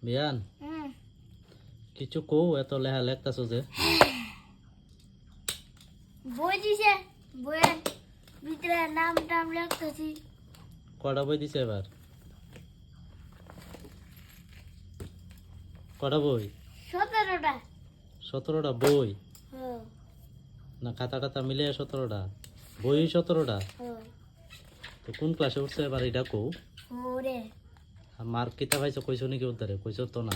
বিয়ান কিছু কও এত লেহা লেখতাছো যে বই দিছে বইয়ের ভিতরে নাম টাম লিখতেছি। কটা বই দিছে এবার? কটা বই? 17টা। 17টা বই হ্যাঁ না খাতা টাতা মিলে 17টা বই? 17টা? হ্যাঁ তো কোন ক্লাসে উঠছে এবার এটা কও। ওরে মার্ক কিতা পাইছো কইছো নাকি উদ্ধারে? কইছো তো না,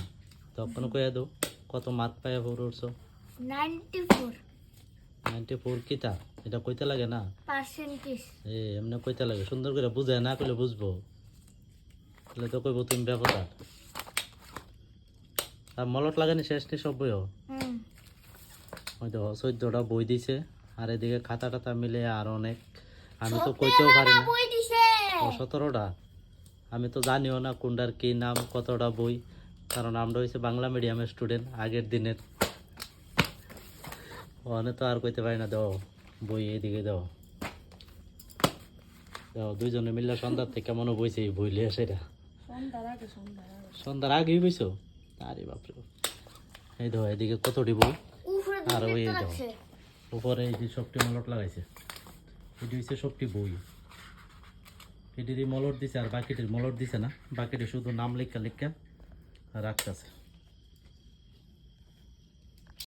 তখন কইয়া দাও কত মার্ক পাইয়া পড়ে উঠছো। 94 94 কিতা এটা কইতে লাগে না? পার্সেন্টেজ। এমনি কইতে লাগে, সুন্দর করে বুঝায় না কইলে বুঝবো, তাহলে তো কইবো তুমি ব্যাপার। আর মলট লাগানি শেষ নেই সব বইও? ওই তো 14টা বই দিছে, আর এদিকে খাতা টাতা মিলে আর অনেক, আমি তো কইতেও পারি না। বই দিছে 17টা আমি তো জানিও না কোনটার কি নাম, কতটা বই, কারণ আমরা হয়েছে বাংলা মিডিয়ামের স্টুডেন্ট আগের দিনের। ওখানে তো আর কইতে পারি না দাও বই এদিকে দাও দাও, দুইজনে মিললে সন্ধ্যার থেকে কেমন বইছে এই বই লিয়ে সেটা। সন্ধ্যার আগেই বইছো? আরে বাপরে, এই দাও এদিকে কতটি বই, আর ওই দাও উপরে এই যে সবটি মলট লাগাইছে, এটি হচ্ছে সবটি বই, এটির মলট দিছে আর বাকিটির মলট দিছে না, বাকিটি শুধু নাম লেখা লেখা রাখতেছে।